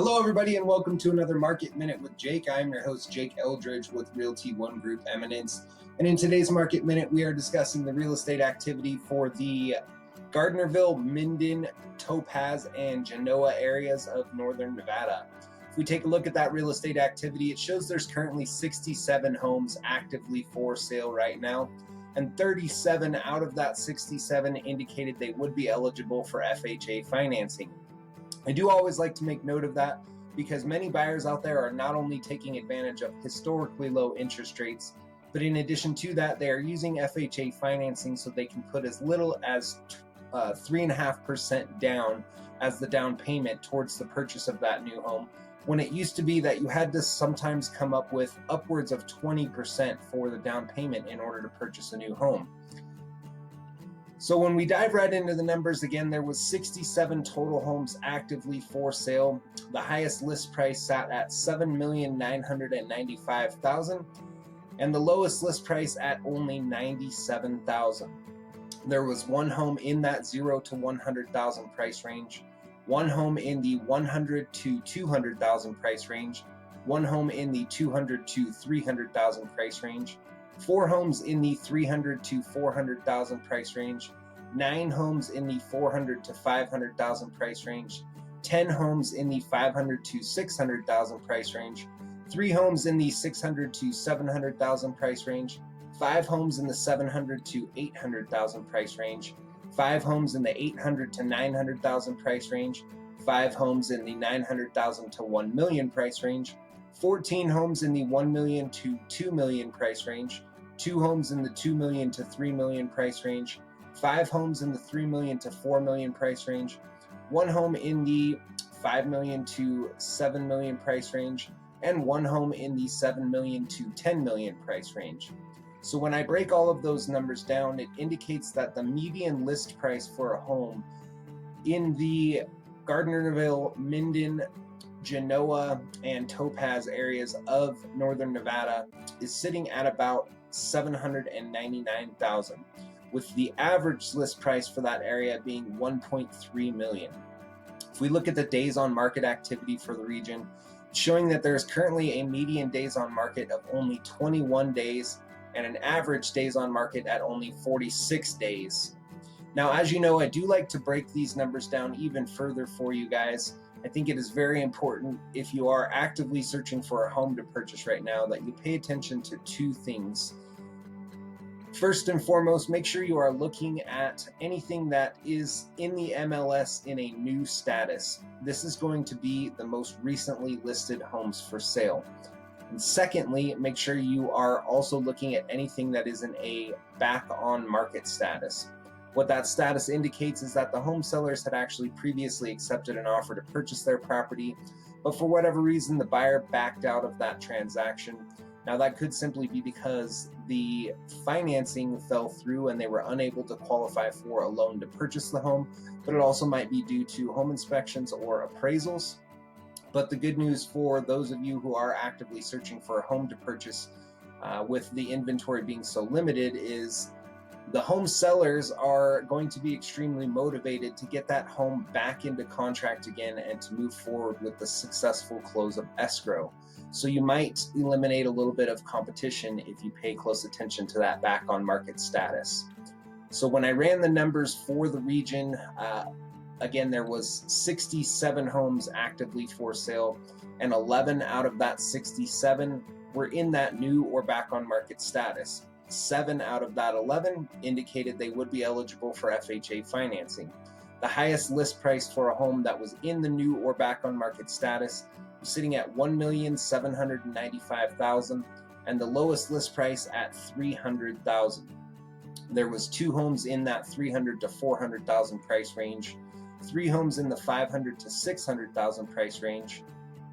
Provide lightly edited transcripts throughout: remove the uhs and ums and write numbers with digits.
Hello, everybody, and welcome to another Market Minute with Jake. I'm your host, Jake Eldridge with Realty One Group Eminence. And in today's Market Minute, we are discussing the real estate activity for the Gardnerville, Minden, Topaz, and Genoa areas of northern Nevada. If we take a look at that real estate activity, it shows there's currently 67 homes actively for sale right now, and 37 out of that 67 indicated they would be eligible for FHA financing. I do always like to make note of that because many buyers out there are not only taking advantage of historically low interest rates, but in addition to that, they are using FHA financing so they can put as little as 3.5% down as the down payment towards the purchase of that new home, when it used to be that you had to sometimes come up with upwards of 20% for the down payment in order to purchase a new home. So when we dive right into the numbers, again, there was 67 total homes actively for sale. The highest list price sat at $7,995,000, and the lowest list price at only $97,000. There was one home in that $0 to $100,000 price range, one home in the $100,000 to $200,000 price range, one home in the $200,000 to $300,000 price range, 4 homes in the $300,000 to $400,000 price range, 9 homes in the $400,000 to $500,000 price range, 10 homes in the $500,000 to $600,000 price range, 3 homes in the $600,000 to $700,000 price range, 5 homes in the $700,000 to $800,000 price range, 5 homes in the $800,000 to $900,000 price range, 5 homes in the $900,000 to $1 million price range, 14 homes in the $1 million to $2 million price range, 2 homes in the $2 million to $3 million price range, 5 homes in the $3 million to $4 million price range, 1 home in the $5 million to $7 million price range, and 1 home in the $7 million to $10 million price range. So when I break all of those numbers down, it indicates that the median list price for a home in the Gardnerville, Minden, Genoa, and Topaz areas of northern Nevada is sitting at about $799,000, with the average list price for that area being $1.3 million. If we look at the days on market activity for the region, it's showing that there is currently a median days on market of only 21 days and an average days on market at only 46 days. Now, as you know, I do like to break these numbers down even further for you guys. I think it is very important, if you are actively searching for a home to purchase right now, that you pay attention to 2 things. First and foremost, make sure you are looking at anything that is in the MLS in a new status. This is going to be the most recently listed homes for sale. And secondly, make sure you are also looking at anything that is in a back on market status. What that status indicates is that the home sellers had actually previously accepted an offer to purchase their property, but for whatever reason, the buyer backed out of that transaction. Now, that could simply be because the financing fell through and they were unable to qualify for a loan to purchase the home, but it also might be due to home inspections or appraisals. But the good news for those of you who are actively searching for a home to purchase, with the inventory being so limited, is the home sellers are going to be extremely motivated to get that home back into contract again and to move forward with the successful close of escrow. So you might eliminate a little bit of competition if you pay close attention to that back on market status. So when I ran the numbers for the region, again, there was 67 homes actively for sale, and 11 out of that 67 were in that new or back on market status. 7 out of that 11 indicated they would be eligible for FHA financing. The highest list price for a home that was in the new or back on market status was sitting at $1,795,000, and the lowest list price at $300,000. There was 2 homes in that $300,000 to $400,000 price range, 3 homes in the $500,000 to $600,000 price range,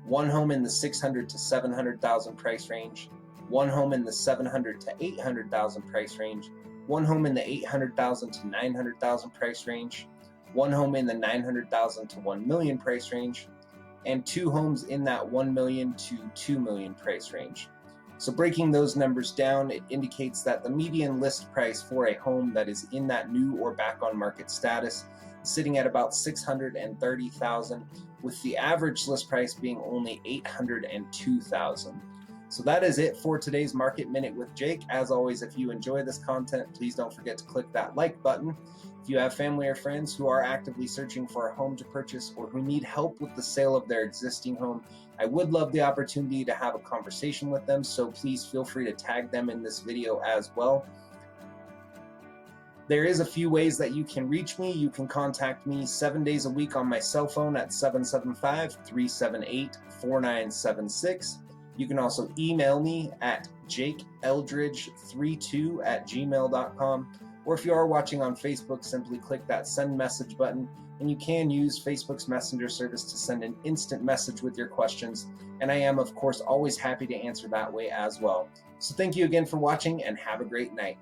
1 home in the $600,000 to $700,000 price range, 1 home in the $700,000 to $800,000 price range, 1 home in the $800,000 to $900,000 price range, 1 home in the $900,000 to $1 million price range, and 2 homes in that $1 million to $2 million price range. So breaking those numbers down, it indicates that the median list price for a home that is in that new or back on market status is sitting at about $630,000, with the average list price being only $802,000. So that is it for today's Market Minute with Jake. As always, if you enjoy this content, please don't forget to click that like button. If you have family or friends who are actively searching for a home to purchase or who need help with the sale of their existing home, I would love the opportunity to have a conversation with them, so please feel free to tag them in this video as well. There is a few ways that you can reach me. You can contact me 7 days a week on my cell phone at 775-378-4976. You can also email me at jakeeldridge32@gmail.com. Or if you are watching on Facebook, simply click that send message button, and you can use Facebook's Messenger service to send an instant message with your questions. And I am, of course, always happy to answer that way as well. So thank you again for watching, and have a great night.